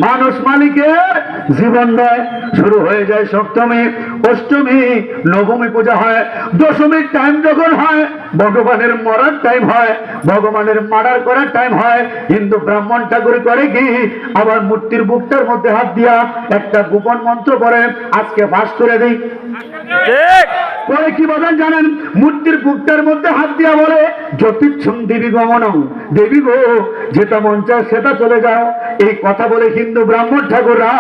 মানুষ মালিকের জীবন দেয়। শুরু হয়ে যায় সপ্তমী, অষ্টমী, নবমী পূজা হয়, দশমীর টাইম যখন হয় ভগবানের মরার টাইম হয়, ভগবানের মার্ডার করার টাইম হয়। কিন্তু ব্রাহ্মণ ঠাকুর করে কি, আবার মূর্তির বুকটার মধ্যে হাত দিয়া একটা গোপন মন্ত্র পড়ে, আজকে ফাঁস করে দিই। পরে কি বলেন জানেন? মূর্তির বুকটার মধ্যে হাত দিয়া বলে, জ্যোতিচ্ছং দেবী গমনং, দেবী গো যেটা মন চায় সেটা চলে যাও। এই কথা বলে হিন্দু ব্রাহ্মণ ঠাকুররা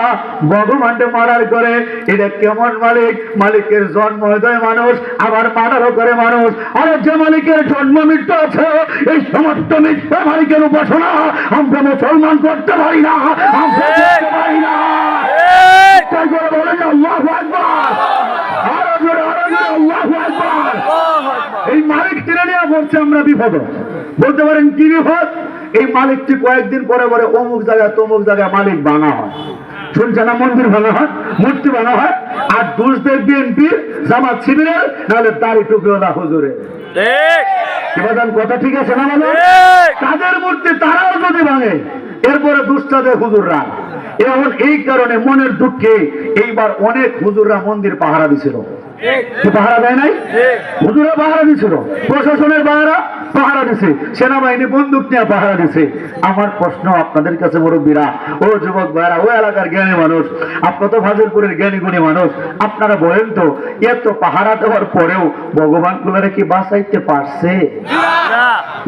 ভগবানকে মার্ডার করে। এটা কেমন মালিক? মালিকের জন্ম দেয় মানুষ, আবার মার্ডারও করে মানুষ। আরে যে মালিকের জন্ম মৃত্যু আছে, এই সমস্ত মিথ্যা মালিকের উপাসনা আমরা মুসলমান করতে পারি না, আমরা করতে পারি না। তাই করে বলে যে আল্লাহু আকবার, আরো জোরে আল্লাহু আকবার। এই মালিক টেনে নেওয়া বলছে আমরা বিপদ। বলতে পারেন কি বিপদ? এই মালিকটি কয়েকদিন পরে পরে অমুক জায়গায় তমুক জায়গায় মালিক ভাঙা হয়, শুনছে না? মন্দির ভাঙা হয়, মূর্তি ভাঙা হয়, আর দুর্দের বিএনপির, জামাত শিবিরের, নাহলে দাড়ি টুপিওয়ালা হুজুরের। কথা ঠিক আছে না? মানে তাদের মূর্তি তারাও যদি ভাঙে, এরপরে দুষ্টাদের হুজুররা। এখন এই কারণে মনের দুঃখে এইবার অনেক হুজুররা মন্দির পাহারা দিছিল। পাহারা দেয় নাই? হুজুরা পাহারা দিছিল, প্রশাসনের পাহারা দিছে, সেনাবাহিনী বন্দুক নিয়ে পাহারা দিছে। আমার প্রশ্ন আপনাদের কাছে মুরব্বীরা, ও যুবক ভাইরা, ও এলাকার জ্ঞানী মানুষ, আপনারা তো ফাজিলপুরের জ্ঞানী গুণী মানুষ, আপনারা বলেন তো, এত পাহারা দেওয়ার পরেও ভগবান গুলারে কি বাঁচাইতে পারছে?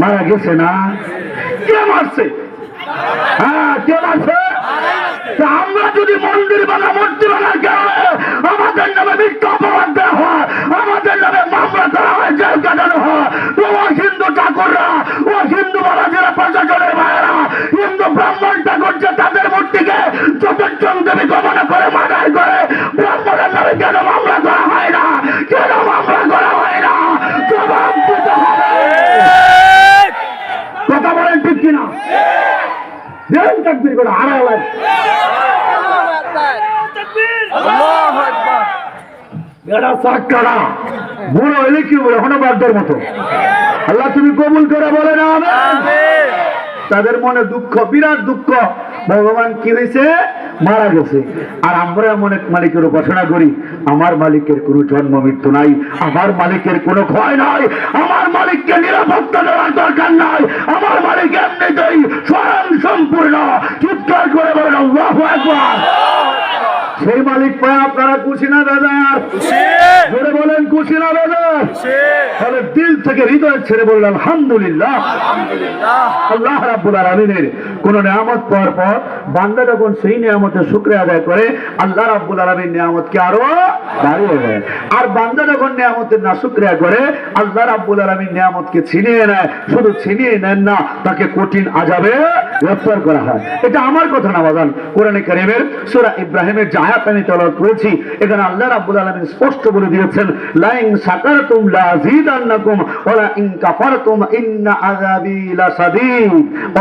মারা গেছে না? কে মারছে? হ্যাঁ, কে মারছে? আমরা যদি মন্দির বানা, মূর্তি বানা, আমাদের নামে মিথ্যা অপবাদ দেওয়া হয়, আমাদের নামে মামলা করা হয়, জেল কাটানো হয়, তো ও হিন্দু ঠাকুররা, ও হিন্দু বাবা যারা প্রশাসনের ভাইয়েরা, হিন্দু ব্রাহ্মণ ঠাকুর যে তাদের মূর্তিকে চতুর্থম দেবী গমনা করে মার্ডার করে, ব্রাহ্মণের নামে কেন মামলা করা হয় না? কেন মামলা করা হয় না? জবাব দিতে হবে। কথা বলেন ঠিক কিনা? দেন তাকবীর করে হারা লাগে। বেড়া চাকরা বুড়ো হইলে কি বলে হনবারদের মতো। আল্লাহ তুমি কবুল করে বলে না। তাদের মনে দুঃখ, বিরাট দুঃখ, ভগবান কি হয়েছে? মারা গেছে। আর আমরা এমন এক মালিকের উপাসনা করি, আমার মালিকের কোনো জন্ম মৃত্যু নাই, আমার মালিকের কোনো ক্ষয় নাই, আমার মালিককে নিরাপত্তা দেওয়ার দরকার নাই, আমার মালিক এমনিতেই স্বয়ং সম্পূর্ণ। চিৎকার করে বলেন আল্লাহু আকবার। সেই মালিক পায় আপনারা খুশি না বেজার? জোরে বলেন খুশি না বেজার? তাহলে দিল থেকে হৃদয় ছেড়ে বললেন আলহামদুলিল্লাহ। আল্লাহ রাব্বুল আলামিনের কোন নিয়ামত পাওয়ার পর বান্দা যখন সেই নিয়ামতের শুকরিয়া আদায় করে, আল্লাহ রাব্বুল আলামিন নিয়ামতকে আরো বাড়িয়ে দেয়। আর বান্দা যখন নিয়ামতের না শুকরিয়া করে, আল্লাহ রাব্বুল আলামিন নিয়ামতকে ছিনিয়ে নেয়। শুধু ছিনিয়ে নেন না, তাকে কঠিন আযাবে গ্রেফতার করা হয়। এটা আমার কথা না বাজান, কোরআনে কারীমের সূরা ইব্রাহিমের যে আয়াত আমি তেলাওয়াত করেছি, এখানে আল্লাহ রাব্বুল আলামিন স্পষ্ট বলে দিয়েছেন, লা ইন শাকারতুম লাযীদান্নাকুম ওয়া লা ইন কাফারতুম ইন্না আযাবি লাশাদীদ।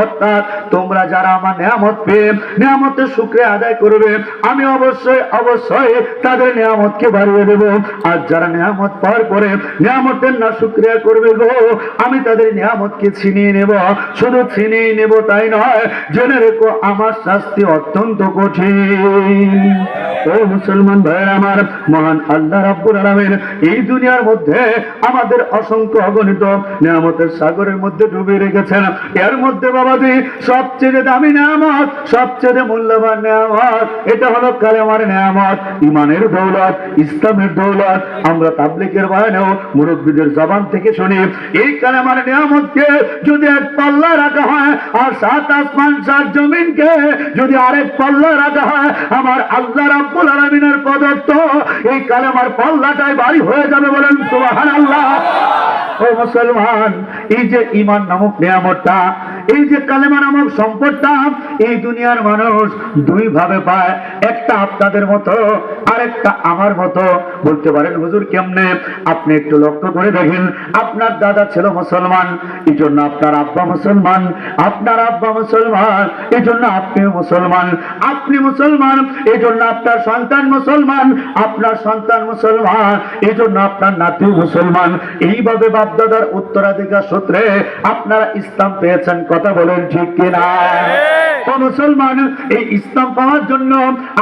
অর্থাৎ তোমরা যারা আমার নিয়ামত পেয়ে নিয়ামতের শুকরিয়া আদায় করবে, আমি অবশ্যই অবশ্যই তাদের নিয়ামতকে বাড়িয়ে দেব। আর যারা নিয়ামত পাওয়ার পরে নিয়ামতের না শুকরিয়া করবে গো, আমি তাদের নিয়ামতকে ছিনিয়ে নেব। শুধু ছিনিয়ে নেব তাই নয়, জেনে রেখো আমার শাস্তি অত্যন্ত কঠিন। ও মুসলমান ভাইয়ের আমার, মহান আল্লাহ রাব্বুল আলামিন এই দুনিয়ার মধ্যে আমাদের অসংখ্য অগণিত নিয়ামতের সাগরের মধ্যে ডুবিয়ে রেখেছেন। এর মধ্যে বাবাজি সবচেয়ে দামি নিয়ামত, সবচেয়ে মূল্যবান নিয়ামত, এটা হলো কালেমার নিয়ামত, ইমানের দৌলত, ইসলামের দৌলত। আমরা তাবলীগের বয়ানেও মুরব্বিদের জবান থেকে শুনি, এই কালেমার নিয়ামতকে যদি এক পাল্লা রাখা হয়, আর সাত আসমান সাত জমিনকে যদি আরেক পাল্লা রাখা হয়, আমার আল্লাহ রাব্বুল আলামিনের প্রদত্ত এই কালেমার পাল্লাটাই ভারী হয়ে যাবে। বলেন সুবহানাল্লাহ। ও মুসলমান, এই যে ঈমান নামক নিয়ামতটা, এই যে কালেমা নামক সম্পদটা, এই দুনিয়ার মানুষ দুই ভাবে পায়। একটা আপনাদের মতো, আরেকটা আমার মতো। বলতে পারেন হুজুর কেমনে? আপনি একটু লক্ষ্য করে দেখেন, আপনার দাদা ছিল মুসলমান, এই জন্য আপনার আব্বা মুসলমান, আপনার আব্বা মুসলমান, এই জন্য আপনিও মুসলমান, আপনি মুসলমান, এই জন্য আপনার সন্তান মুসলমান, আপনার সন্তান মুসলমান, এই জন্য আপনার নাতি মুসলমান। এইভাবে বাপদাদার উত্তরাধিকার সূত্রে আপনারা ইসলাম পেয়েছেন। কথা বলেন ঠিক কিনা? ও মুসলমান, এই ইসলাম পাওয়ার জন্য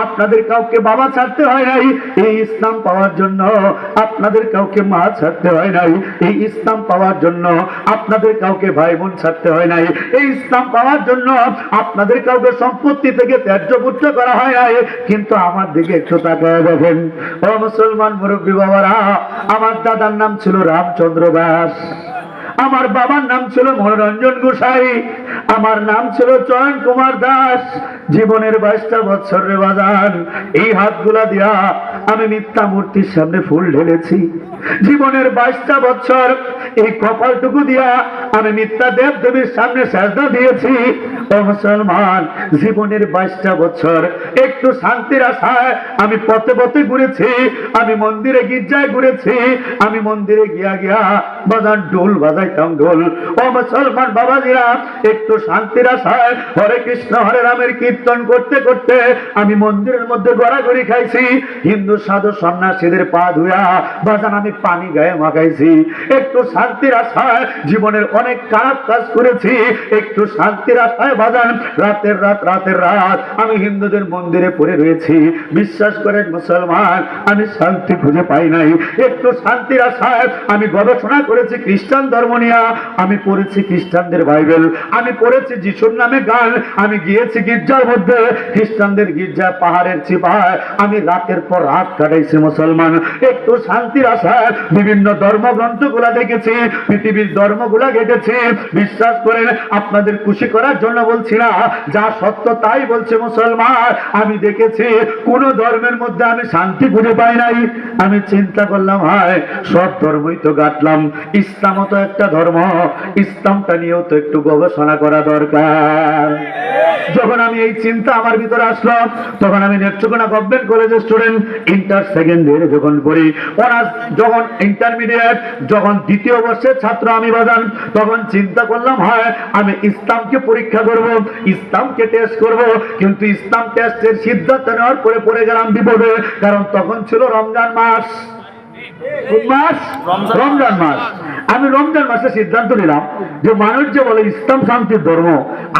আপনাদের কাউকে বাবা ছাড়তে হয় নাই, এই ইসলাম পাওয়ার জন্য আপনাদের কাউকে মা ছাড়তে হয় নাই, এই ইসলাম পাওয়ার জন্য আপনাদের কাউকে ভাই বোন ছাড়তে হয় নাই, এই ইসলাম পাওয়ার জন্য আপনাদের কাউকে সম্পত্তি থেকে ত্যায্যপুত্র করা হয় নাই। কিন্তু আমার দিকে একটু তাকায় দেখেন ও মুসলমান মুরব্বী বাবারা, আমার দাদার নাম ছিল রামচন্দ্র দাস, আমার বাবার নাম ছিল মনোরঞ্জন গোসাই, আমার নাম ছিল চয়ন কুমার দাস। জীবনের 22টা বছর রে বাজান, এই হাতগুলা দিয়া আমি মিথ্যা মূর্তির সামনে ফুল ঢেলেছি। জীবনের 22টা বছর এই কপালটুকু দিয়া আমি মিথ্যা দেব দেবীর সামনে সেজদা দিয়েছি। ও মুসলমান, জীবনের 22টা বছর একটু শান্তির আশায় আমি পথে পথে ঘুরেছি, আমি মন্দিরে গির্জায় ঘুরেছি, আমি মন্দিরে গিয়া গিয়া বাজান ঢোল বাজাইতাম ঢোল। ও মুসলমান বাবাজিরা, একটু শান্তির আশায় হরে কৃষ্ণ হরে রামের কীর্তন করতে করতে আমি মন্দিরের মধ্যে গড়াগড়ি খাইছি। হিন্দু সাধু সন্ন্যাসীদের পা ধুয়া বাজান আমি পানি গায়ে মাখাইছি। একটু শান্তির আশায় জীবনের অনেক খারাপ কাজ করেছি, একটু শান্তির আশায় বাজান রাতের রাত আমি হিন্দুদের মন্দিরে পড়ে রয়েছি। বিশ্বাস করেন মুসলমান, আমি শান্তি খুঁজে পাই নাই। একটু শান্তির আশায় আমি গবেষণা করেছি খ্রিস্টান ধর্ম নিয়ে, আমি পড়েছি খ্রিস্টানদের বাইবেল, আমি পড়েছি যিশুর নামে গান, আমি গিয়েছি গির্জার মধ্যে, খ্রিস্টানদের গির্জা পাহাড়ের চিপায় আমি রাতের পর রাত কাটাইছি। মুসলমান, একটু শান্তির আশায় বিভিন্ন ধর্মগ্রন্থগুলা দেখেছি, পৃথিবীর ধর্মগুলা ঘেটেছি। বিশ্বাস করেন, আপনাদের খুশি করার জন্য বলছি না, যা সত্য তাই বলছে মুসলমান। আমি দেখেছি কোন ধর্মের মধ্যে আমি শান্তি খুঁজে পাই নাই। আমি চিন্তা করলাম, হয় সব ধর্মই তো গাঁটলাম, ইসলামও তো একটা ধর্ম, ইসলামটা নিয়েও তো একটু গবেষণা করা দরকার। যখন আমি এই চিন্তা আমার ভিতরে আসলো, তখন আমি নেত্রকোনা গভর্নমেন্ট কলেজের স্টুডেন্ট, ইন্টার সেকেন্ড ইয়ারে যখন পড়ি, অনার্স যখন ইন্টারমিডিয়েট যখন দ্বিতীয় বর্ষের ছাত্র আমি বাজান, তখন চিন্তা করলাম, হয় আমি ইসলামকে পরীক্ষা করব, ইসলামকে টেস্ট করব। কিন্তু ইসলাম টেস্টের সিদ্ধান্ত নেওয়ার পরে পড়ে গেলাম বিপদে, কারণ তখন ছিল রমজান মাস। রমজান মাস। আমি রমজান মাসে সিদ্ধান্ত নিলাম যে মানুষ যে বলে ইসলাম শান্তির ধর্ম,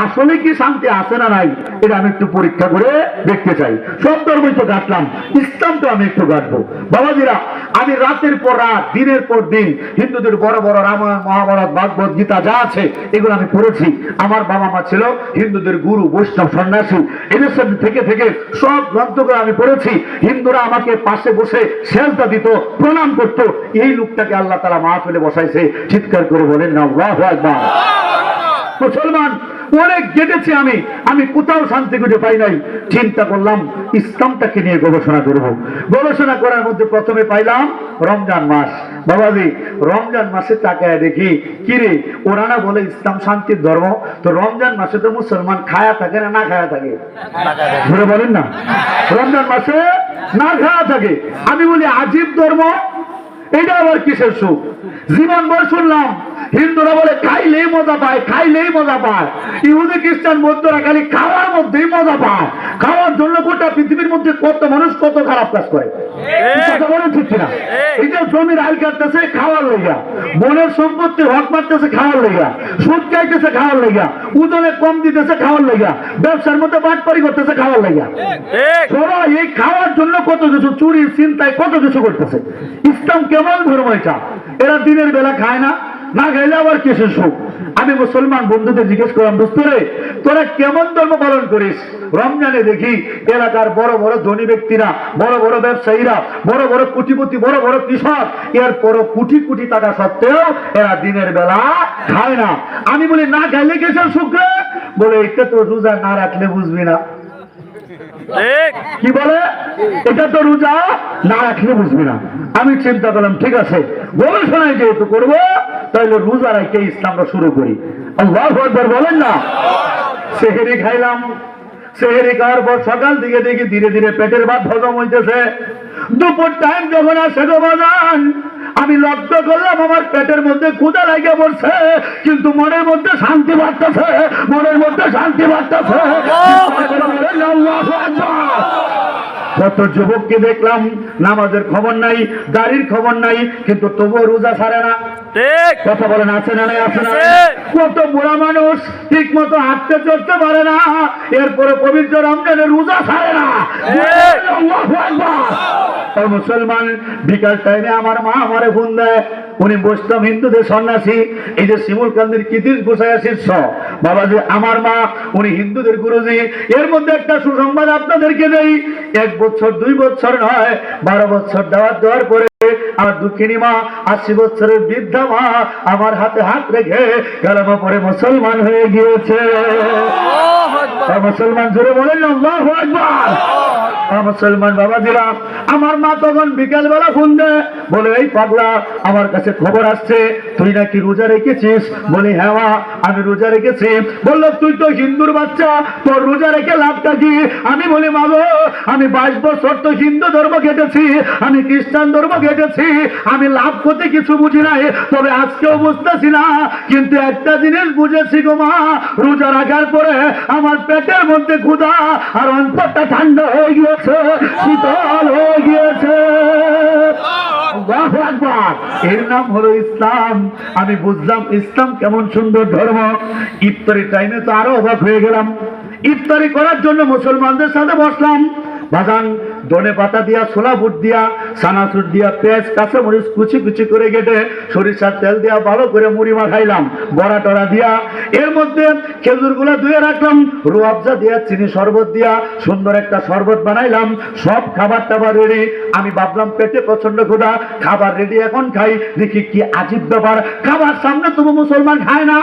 আসলে কি শান্তি আছে না নাই, এটা আমি একটু পরীক্ষা করে দেখতে চাই। সব ধর্মই তো গাঁটলাম, ইসলাম তো আমি একটু গাঁটবো। বাবাজিরা, আমি রাতের পর রাত দিনের পর দিন হিন্দুদের বড় বড় রামায়ণ মহাভারত ভাগবত গীতা যা আছে এগুলো আমি পড়েছি। আমার বাবা মা ছিল হিন্দুদের গুরু বৈষ্ণব সন্ন্যাসী, এদের সাথে থেকে থেকে সব গ্রন্থগুলো আমি পড়েছি। হিন্দুরা আমাকে পাশে বসে সেজদা দিত, প্রণাম করতো। এই লোকটাকে আল্লাহ তাআলা মাহফিলে বসাইছে, চিৎকার করে বলেন না আল্লাহু আকবার। মুসলমান, অনেক গেটেছি আমি কোথাও শান্তি খুঁজে পাই নাই। চিন্তা করলাম ইসলামটাকে নিয়ে গবেষণা করব। গবেষণা করার মধ্যে প্রথমে পাইলাম রমজান মাস। বাবাজি, রমজান মাসে তাকায় দেখি, কিরে ওরা না বলে ইসলাম শান্তির ধর্ম, তো রমজান মাসে তো মুসলমান খায়া থাকে না খায়া থাকে? ধরে বলেন না, রমজান মাসে না খায়া থাকে। আমি বলি আজীব ধর্ম, এটা আবার কিসের সুখ? জীবন ভর শুনলাম হিন্দুরা বলে খাইলেই মজা পায়, খাইলেই মজা পায়। ইহুদি খ্রিস্টান বৌদ্ধরা খালি খাওয়ার মধ্যেই মজা পায়। খাওয়ার জন্য গোটা পৃথিবীর মধ্যে কত মানুষ কত খারাপ কাজ করে, কথা বলেন ঠিক কিনা? এই যে জমির আইল কাটতেছে খাওয়ার লইয়া, বনের সম্পত্তির হক মারতেছে খাওয়ার লইয়া, সুদ খাইতেছে খাওয়ার লইয়া, ওজনে কম দিতেছে খাওয়ার লইয়া, ব্যবসার মধ্যে বাটপারি করতেছে খাওয়ার লইয়া। সবাই এই খাওয়ার জন্য কত কিছু, চুরি চিন্তায় কত কিছু করতেছে। ইসলাম কেমন ধর্ম এটা? এরা দিনের বেলা খায় না, না খাইলে আবার কিসের সুখ? আমি মুসলমান বন্ধুদের জিজ্ঞেস করলাম, দোস্ত রে তোরা কেমন ধর্ম পালন করিস? রমজানে দেখি এলাকার বড় বড় ধনী ব্যক্তিরা, বড় বড় ব্যবসায়ীরা, বড় বড় কোটিপতি, বড় বড় কৃষক, এরপর কোটি কোটি টাকা সত্ত্বেও এরা দিনের বেলা খায় না। আমি বলি না খাইলে কিসের সুখ রে? বলে এটা তো রোজা না রাখলে বুঝবি না। কি বলে? এটা তো রোজা না রাখলে বুঝবি না। আমি চিন্তা করলাম, ঠিক আছে গবেষণায় যেহেতু করবো, তাহলে রোজা রাখতে ইসলামটা শুরু করি। আল্লাহু আকবার বলেন না। সেহরি খাইলাম, সেহরি খাওয়ার পর সকাল দিকে দেখি ধীরে ধীরে পেটের ভাত হজম হইতেছে। দুপুর টাইম যখন আসে গো বাজান, আমি লক্ষ্য করলাম আমার পেটের মধ্যে ক্ষুধা লাগে পড়ছে, কিন্তু মনের মধ্যে শান্তি বাড়তেছে, মনের মধ্যে শান্তি বাড়তেছে। কত যুবককে দেখলাম নামাজের খবর নাই, দাড়ির খবর নাই, কিন্তু তবুও রোজা ছাড়ে না। ঠিক কথা বলেন, আছে না নাই? আছে না? আছে। কত বুড়া মানুষ ঠিক মতো হাঁটতে চলতে পারে না, এরপরে পবিত্র রমজানের রোজা ছাড়ে না। আল্লাহু আকবার। আর মুসলমান বিকাল টাইমে আমার মা আমারে ফোন দেয়, উনি বৈষ্ণব হিন্দুদের সন্ন্যাসী, এই যে শিমুল কান্দির কৃতিশ গোসাইয়া শীর্ষ বাবাজি আমার মা, উনি হিন্দুদের গুরুজি। এর মধ্যে একটা সুসংবাদ আপনাদেরকে দেই, 1 বছর 2 বছর নয়, 12 বছর দাওয়াত দেওয়ার পরে আমার দুঃখিনী মা, 80 বছরের বৃদ্ধা মা আমার হাতে হাত রেখে কালেমা পড়ে মুসলমান হয়ে গিয়েছে। মুসলমান জোরে বলেন আল্লাহু আকবার। মুসলমান বাবাজিরা, আমার মা তখন বিকাল বেলা ফোন দেয়, বলে এই পাগলা, আমার কাছে খবর আসছে তুই নাকি রোজা রেখেছিস। বলি হ্যাঁ মা, আমি রোজা রেখেছি। বললো তুই তো হিন্দুর বাচ্চা, তোর রোজা রেখে লাভটা কি? আমি বলি মা গো, আমি 22 বছর তো হিন্দু ধর্ম কেটেছি, আমি খ্রিস্টান ধর্ম কেটেছি, আমি লাভ করতে কিছু বুঝি নাই, তবে আজকেও বুঝতেছি না, কিন্তু একটা জিনিস বুঝেছি গো মা, রোজা রাখার পরে আমার পেটের মধ্যে ক্ষুধা আর অন্তরটা ঠান্ডা হয়ে গিয়েছে, শীতল হয়ে গিয়েছে। আল্লাহু আকবার। এর নাম হলো ইসলাম। আমি বুঝলাম ইসলাম কেমন সুন্দর ধর্ম। ইফতারি টাইমে তো আরো অবাক হয়ে গেলাম। ইফতারি করার জন্য মুসলমানদের সাথে বসলাম। বাগান ধনে পাতা দিয়া, ছোলা বুট দিয়া, সানাসুর দিয়া, পেঁয়াজ কাঁচামরিচ কুচি কুচি করে কেটে, সরিষার তেল দিয়া ভালো করে মুড়ি মাখাইলাম, বড়া টড়া দিয়া, এর মধ্যে খেজুর গুলা ধুয়ে রাখলাম, রুয়াবজা দিয়া, চিনি শরবত দিয়া সুন্দর একটা শরবত বানাইলাম। সব খাবার টাবার রেডি। আমি ভাবলাম পেটে প্রচন্ড ক্ষুধা, খাবার রেডি, এখন খাই। দেখি কি আজীব ব্যাপার, খাবার সামনে তবু মুসলমান খায় না,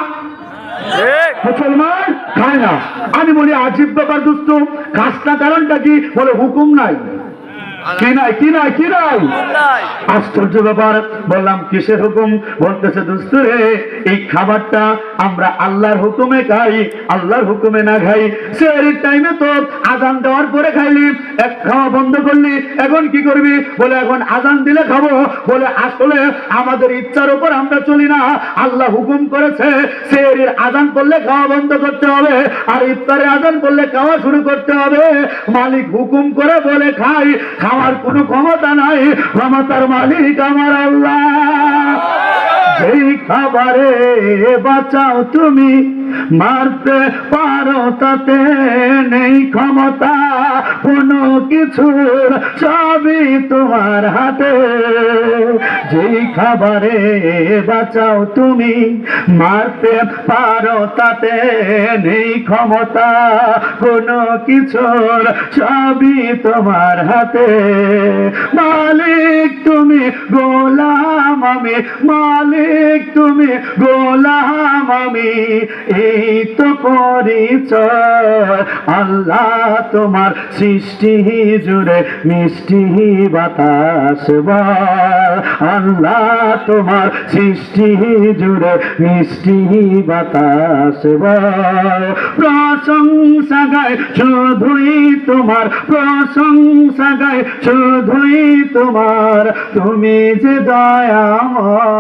মুসলমান খায় না। আমি বলি আজীব ব্যাপার দোস্ত, খাস না কারণটা কি? বলে হুকুম নাই। কি নাই? কি নাই? কি নাই? আশ্চর্য ব্যাপার। বললাম কিসের হুকুম? বলতেছে দোস্ত রে, এই খাবারটা আমরা আল্লাহর হুকুমে খাই, আল্লাহর হুকুমে না খাই। সেই টাইমে তো আজান দেওয়ার পরে খাইলি, এক খাওয়া বন্ধ করলি, এখন কি করবি? বলে এখন আজান দিলে খাবো। বলে আসলে আমাদের ইচ্ছার উপর আমরা চলি না, আল্লাহ হুকুম করেছে সেহরির আজান করলে খাওয়া বন্ধ করতে হবে, আর ইফতারে আজান করলে খাওয়া শুরু করতে হবে। মালিক হুকুম করে বলে খাই, খাওয়ার কোনো ক্ষমতা নাই, ক্ষমতার মালিক আমার আল্লাহ। যেই খাবারে বাঁচাও তুমি, মারতে পারো তাতে নেই ক্ষমতা কোনো কিছুর, সবই তোমার হাতে। যেই খাবারে বাঁচাও তুমি, মারতে পারো তাতে নেই ক্ষমতা কোনো কিছুর, সবই তোমার হাতে। মালিক তুমি, গোলাম আমি, মালিক তুমি, গোলাম আমি, এই তো পরিচয়। আল্লাহ তোমার সৃষ্টি জুড়ে মিষ্টি বাতাস বল, আল্লাহ তোমার সৃষ্টি জুড়ে মিষ্টি বাতাস বল। প্রশংসা গায় শুধুই তোমার, প্রশংসা গায় শুধুই তোমার, তুমি যে দয়াময়।